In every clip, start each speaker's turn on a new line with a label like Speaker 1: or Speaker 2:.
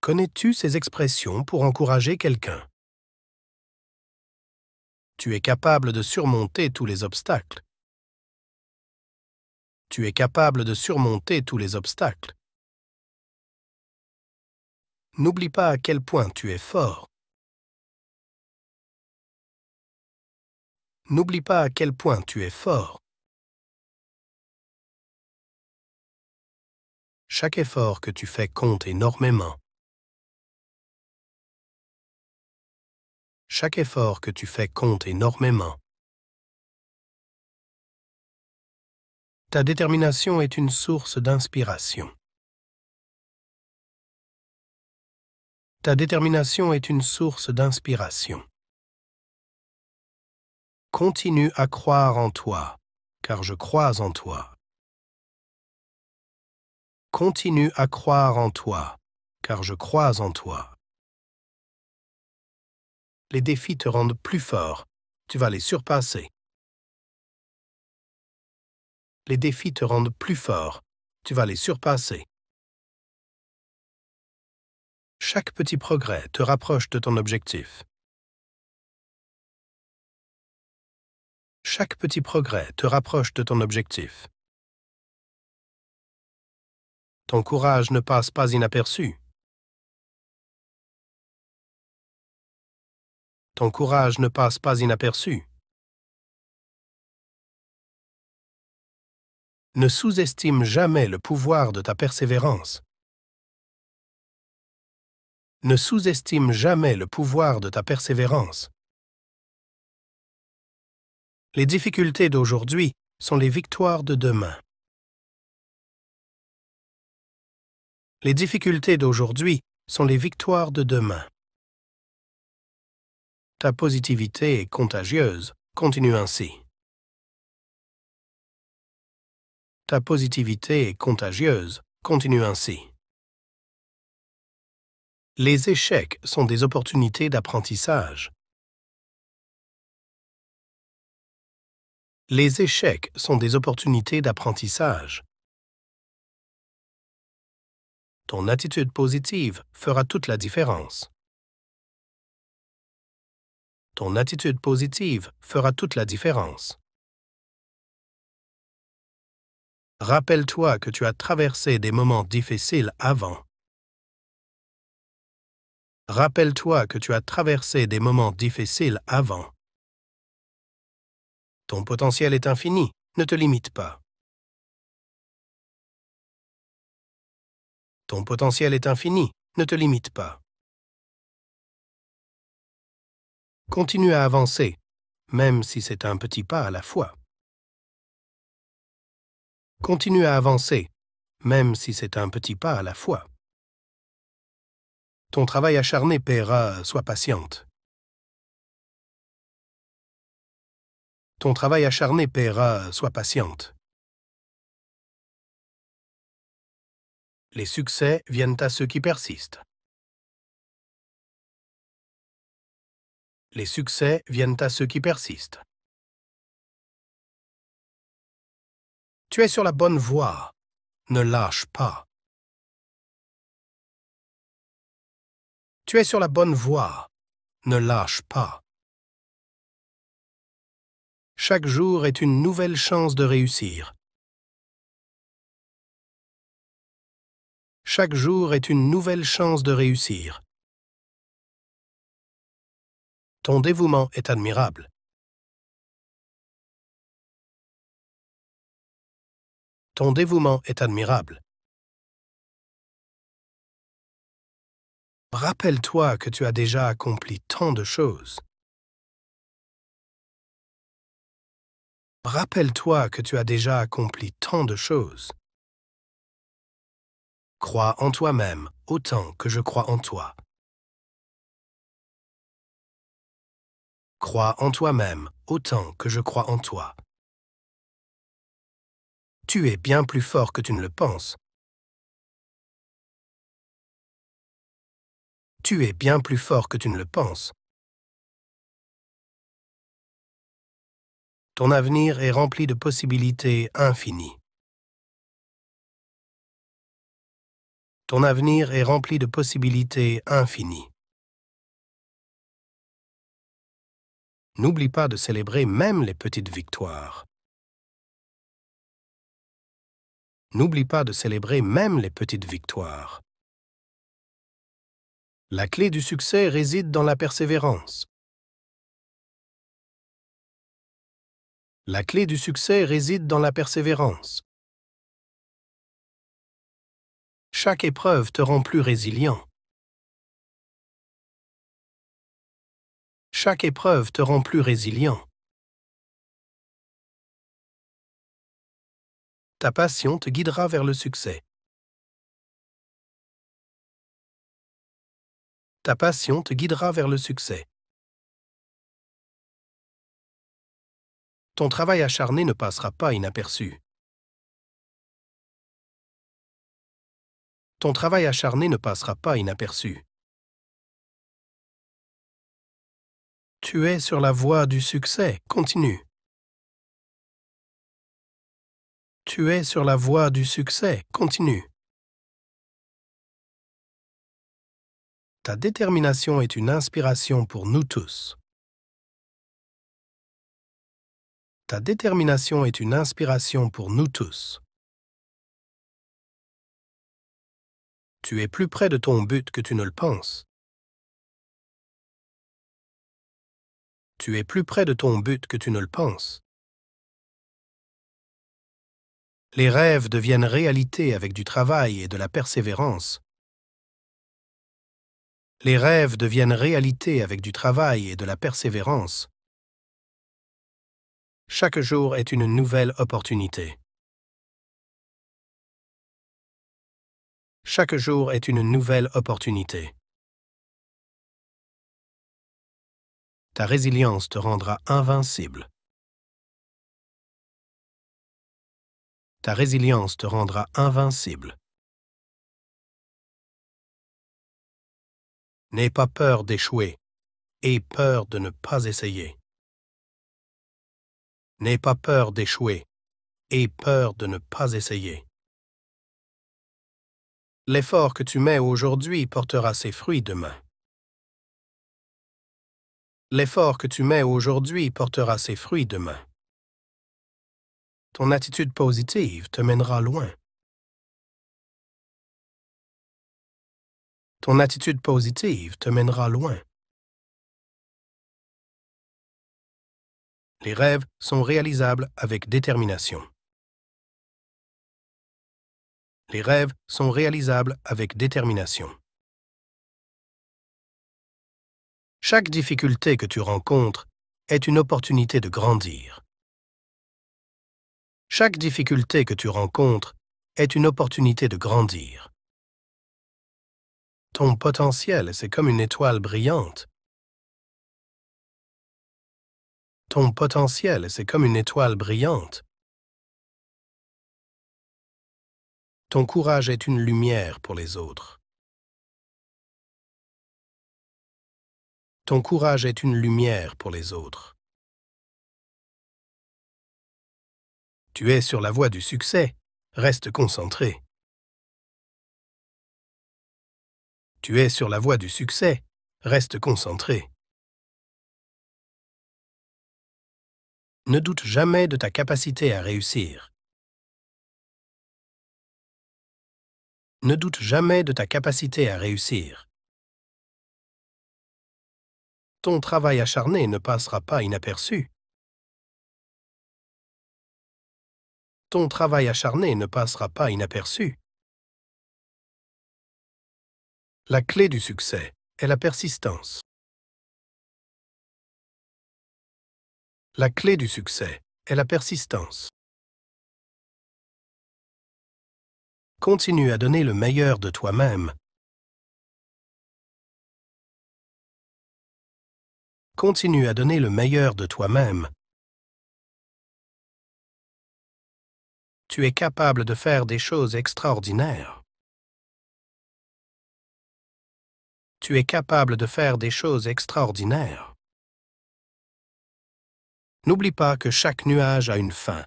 Speaker 1: Connais-tu ces expressions pour encourager quelqu'un? Tu es capable de surmonter tous les obstacles. Tu es capable de surmonter tous les obstacles. N'oublie pas à quel point tu es fort. N'oublie pas à quel point tu es fort. Chaque effort que tu fais compte énormément. Chaque effort que tu fais compte énormément. Ta détermination est une source d'inspiration. Ta détermination est une source d'inspiration. Continue à croire en toi, car je crois en toi. Continue à croire en toi, car je crois en toi. Les défis te rendent plus fort, tu vas les surpasser. Les défis te rendent plus fort, tu vas les surpasser. Chaque petit progrès te rapproche de ton objectif. Chaque petit progrès te rapproche de ton objectif. Ton courage ne passe pas inaperçu. Ton courage ne passe pas inaperçu. Ne sous-estime jamais le pouvoir de ta persévérance. Ne sous-estime jamais le pouvoir de ta persévérance. Les difficultés d'aujourd'hui sont les victoires de demain. Les difficultés d'aujourd'hui sont les victoires de demain. Ta positivité est contagieuse, continue ainsi. Ta positivité est contagieuse, continue ainsi. Les échecs sont des opportunités d'apprentissage. Les échecs sont des opportunités d'apprentissage. Ton attitude positive fera toute la différence. Ton attitude positive fera toute la différence. Rappelle-toi que tu as traversé des moments difficiles avant. Rappelle-toi que tu as traversé des moments difficiles avant. Ton potentiel est infini, ne te limite pas. Ton potentiel est infini, ne te limite pas. Continue à avancer, même si c'est un petit pas à la fois. Continue à avancer, même si c'est un petit pas à la fois. Ton travail acharné paiera, sois patiente. Ton travail acharné paiera, sois patiente. Les succès viennent à ceux qui persistent. Les succès viennent à ceux qui persistent. Tu es sur la bonne voie. Ne lâche pas. Tu es sur la bonne voie. Ne lâche pas. Chaque jour est une nouvelle chance de réussir. Chaque jour est une nouvelle chance de réussir. Ton dévouement est admirable. Ton dévouement est admirable. Rappelle-toi que tu as déjà accompli tant de choses. Rappelle-toi que tu as déjà accompli tant de choses. Crois en toi-même autant que je crois en toi. Crois en toi-même autant que je crois en toi. Tu es bien plus fort que tu ne le penses. Tu es bien plus fort que tu ne le penses. Ton avenir est rempli de possibilités infinies. Ton avenir est rempli de possibilités infinies. N'oublie pas de célébrer même les petites victoires. N'oublie pas de célébrer même les petites victoires. La clé du succès réside dans la persévérance. La clé du succès réside dans la persévérance. Chaque épreuve te rend plus résilient. Chaque épreuve te rend plus résilient. Ta passion te guidera vers le succès. Ta passion te guidera vers le succès. Ton travail acharné ne passera pas inaperçu. Ton travail acharné ne passera pas inaperçu. Tu es sur la voie du succès. Continue. Tu es sur la voie du succès. Continue. Ta détermination est une inspiration pour nous tous. Ta détermination est une inspiration pour nous tous. Tu es plus près de ton but que tu ne le penses. Tu es plus près de ton but que tu ne le penses. Les rêves deviennent réalité avec du travail et de la persévérance. Les rêves deviennent réalité avec du travail et de la persévérance. Chaque jour est une nouvelle opportunité. Chaque jour est une nouvelle opportunité. Ta résilience te rendra invincible. Ta résilience te rendra invincible. N'aie pas peur d'échouer. Aie peur de ne pas essayer. N'aie pas peur d'échouer. Aie peur de ne pas essayer. L'effort que tu mets aujourd'hui portera ses fruits demain. L'effort que tu mets aujourd'hui portera ses fruits demain. Ton attitude positive te mènera loin. Ton attitude positive te mènera loin. Les rêves sont réalisables avec détermination. Les rêves sont réalisables avec détermination. Chaque difficulté que tu rencontres est une opportunité de grandir. Chaque difficulté que tu rencontres est une opportunité de grandir. Ton potentiel, c'est comme une étoile brillante. Ton potentiel, c'est comme une étoile brillante. Ton courage est une lumière pour les autres. Ton courage est une lumière pour les autres. Tu es sur la voie du succès. Reste concentré. Tu es sur la voie du succès. Reste concentré. Ne doute jamais de ta capacité à réussir. Ne doute jamais de ta capacité à réussir. Ton travail acharné ne passera pas inaperçu. Ton travail acharné ne passera pas inaperçu. La clé du succès est la persistance. La clé du succès est la persistance. Continue à donner le meilleur de toi-même. Continue à donner le meilleur de toi-même. Tu es capable de faire des choses extraordinaires. Tu es capable de faire des choses extraordinaires. N'oublie pas que chaque nuage a une fin.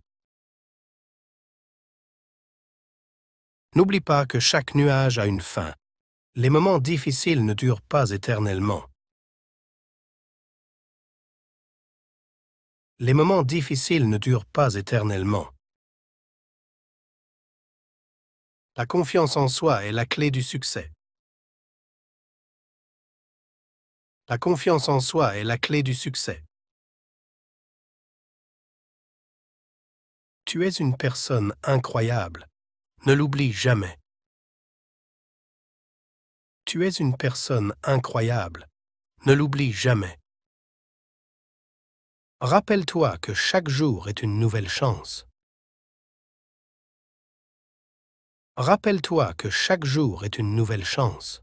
Speaker 1: N'oublie pas que chaque nuage a une fin. Les moments difficiles ne durent pas éternellement. Les moments difficiles ne durent pas éternellement. La confiance en soi est la clé du succès. La confiance en soi est la clé du succès. Tu es une personne incroyable. Ne l'oublie jamais. Tu es une personne incroyable. Ne l'oublie jamais. Rappelle-toi que chaque jour est une nouvelle chance. Rappelle-toi que chaque jour est une nouvelle chance.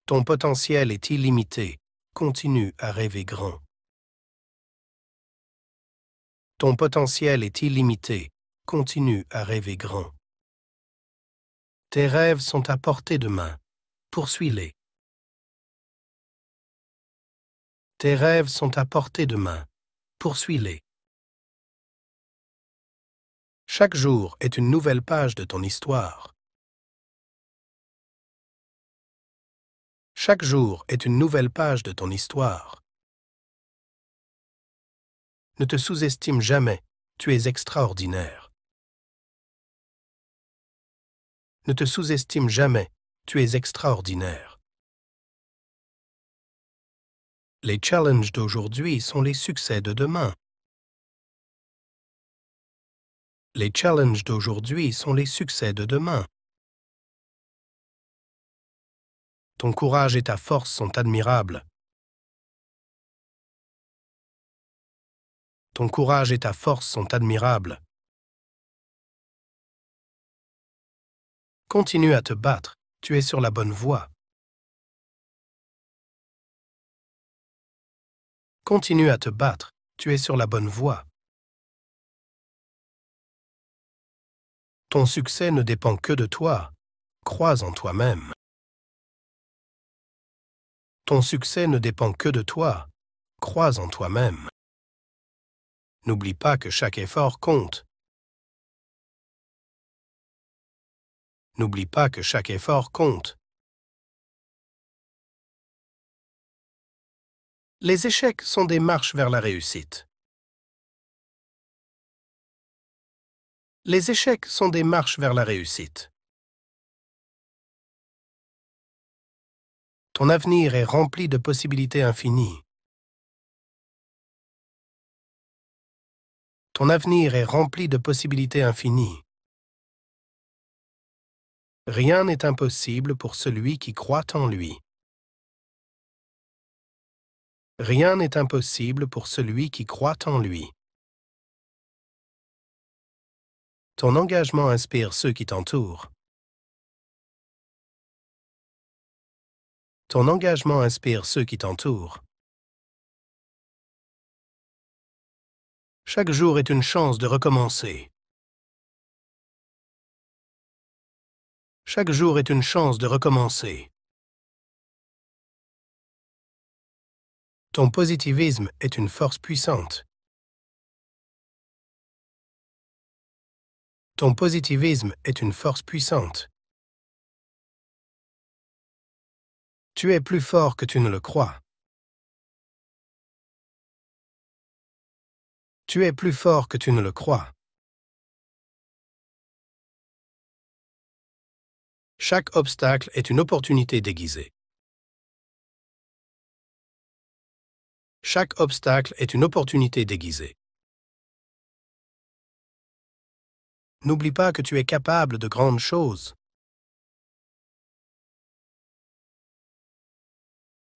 Speaker 1: Ton potentiel est illimité. Continue à rêver grand. Ton potentiel est illimité. Continue à rêver grand. Tes rêves sont à portée de main. Poursuis-les. Tes rêves sont à portée de main. Poursuis-les. Chaque jour est une nouvelle page de ton histoire. Chaque jour est une nouvelle page de ton histoire. Ne te sous-estime jamais, tu es extraordinaire. Ne te sous-estime jamais, tu es extraordinaire. Les challenges d'aujourd'hui sont les succès de demain. Les challenges d'aujourd'hui sont les succès de demain. Ton courage et ta force sont admirables. Ton courage et ta force sont admirables. Continue à te battre, tu es sur la bonne voie. Continue à te battre, tu es sur la bonne voie. Ton succès ne dépend que de toi. Crois en toi-même. Ton succès ne dépend que de toi. Crois en toi-même. N'oublie pas que chaque effort compte. N'oublie pas que chaque effort compte. Les échecs sont des marches vers la réussite. Les échecs sont des marches vers la réussite. Ton avenir est rempli de possibilités infinies. Ton avenir est rempli de possibilités infinies. Rien n'est impossible pour celui qui croit en lui. Rien n'est impossible pour celui qui croit en lui. Ton engagement inspire ceux qui t'entourent. Ton engagement inspire ceux qui t'entourent. Chaque jour est une chance de recommencer. Chaque jour est une chance de recommencer. Ton positivisme est une force puissante. Ton positivisme est une force puissante. Tu es plus fort que tu ne le crois. Tu es plus fort que tu ne le crois. Chaque obstacle est une opportunité déguisée. Chaque obstacle est une opportunité déguisée. N'oublie pas que tu es capable de grandes choses.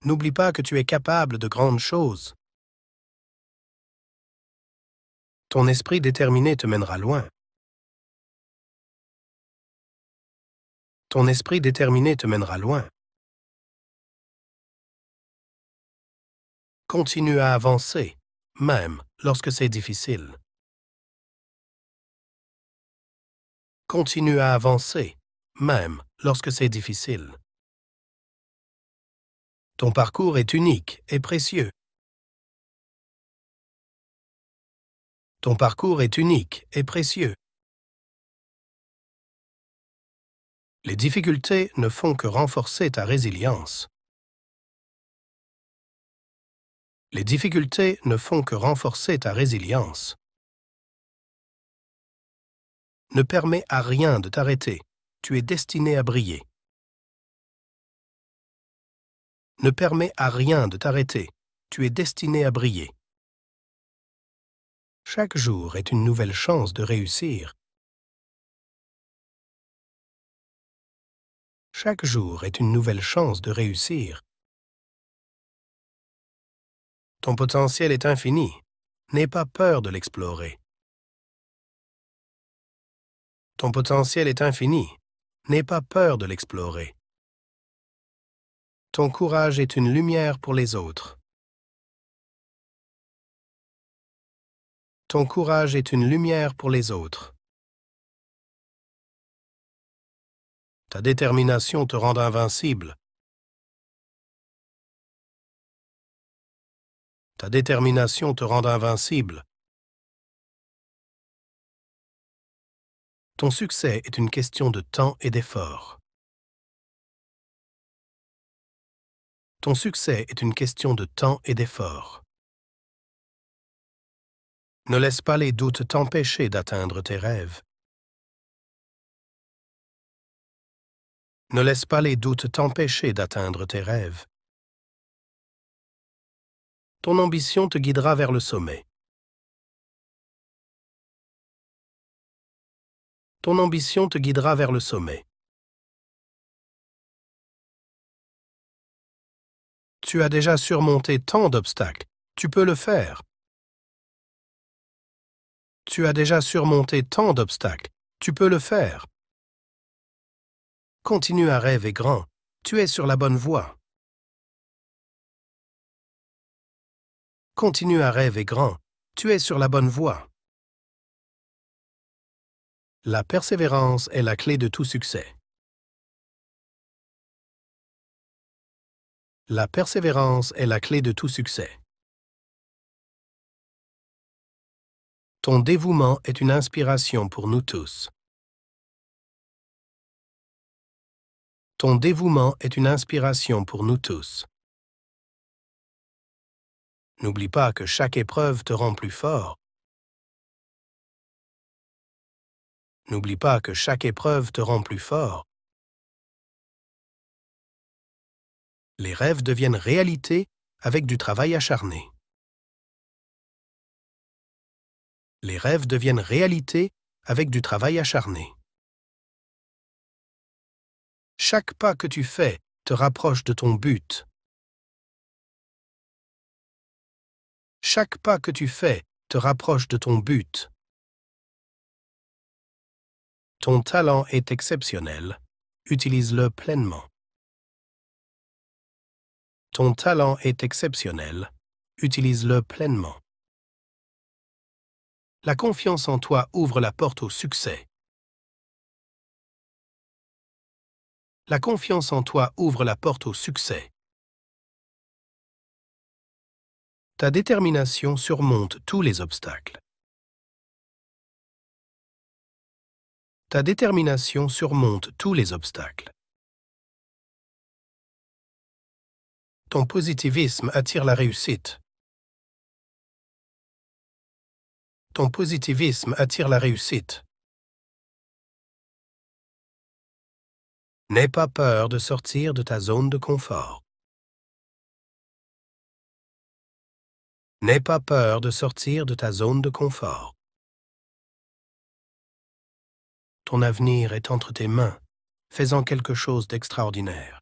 Speaker 1: N'oublie pas que tu es capable de grandes choses. Ton esprit déterminé te mènera loin. Ton esprit déterminé te mènera loin. Continue à avancer, même lorsque c'est difficile. Continue à avancer, même lorsque c'est difficile. Ton parcours est unique et précieux. Ton parcours est unique et précieux. Les difficultés ne font que renforcer ta résilience. Les difficultés ne font que renforcer ta résilience. Ne permets à rien de t'arrêter. Tu es destiné à briller. Ne permets à rien de t'arrêter. Tu es destiné à briller. Chaque jour est une nouvelle chance de réussir. Chaque jour est une nouvelle chance de réussir. Ton potentiel est infini. N'aie pas peur de l'explorer. Ton potentiel est infini. N'aie pas peur de l'explorer. Ton courage est une lumière pour les autres. Ton courage est une lumière pour les autres. Ta détermination te rend invincible. Ta détermination te rend invincible. Ton succès est une question de temps et d'effort. Ton succès est une question de temps et d'effort. Ne laisse pas les doutes t'empêcher d'atteindre tes rêves. Ne laisse pas les doutes t'empêcher d'atteindre tes rêves. Ton ambition te guidera vers le sommet. Ton ambition te guidera vers le sommet. Tu as déjà surmonté tant d'obstacles. Tu peux le faire. Tu as déjà surmonté tant d'obstacles. Tu peux le faire. Continue à rêver grand. Tu es sur la bonne voie. Continue à rêver grand. Tu es sur la bonne voie. La persévérance est la clé de tout succès. La persévérance est la clé de tout succès. Ton dévouement est une inspiration pour nous tous. Ton dévouement est une inspiration pour nous tous. N'oublie pas que chaque épreuve te rend plus fort. N'oublie pas que chaque épreuve te rend plus fort. Les rêves deviennent réalité avec du travail acharné. Les rêves deviennent réalité avec du travail acharné. Chaque pas que tu fais te rapproche de ton but. Chaque pas que tu fais te rapproche de ton but. Ton talent est exceptionnel. Utilise-le pleinement. Ton talent est exceptionnel. Utilise-le pleinement. La confiance en toi ouvre la porte au succès. La confiance en toi ouvre la porte au succès. Ta détermination surmonte tous les obstacles. Ta détermination surmonte tous les obstacles. Ton positivisme attire la réussite. Ton positivisme attire la réussite. N'aie pas peur de sortir de ta zone de confort. N'aie pas peur de sortir de ta zone de confort. Ton avenir est entre tes mains. Fais-en quelque chose d'extraordinaire.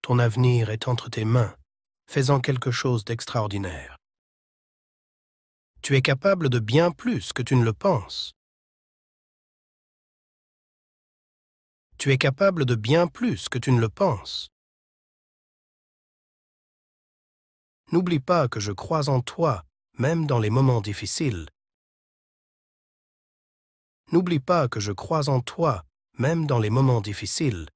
Speaker 1: Ton avenir est entre tes mains. Fais-en quelque chose d'extraordinaire. Tu es capable de bien plus que tu ne le penses. Tu es capable de bien plus que tu ne le penses. N'oublie pas que je crois en toi, même dans les moments difficiles. N'oublie pas que je crois en toi, même dans les moments difficiles.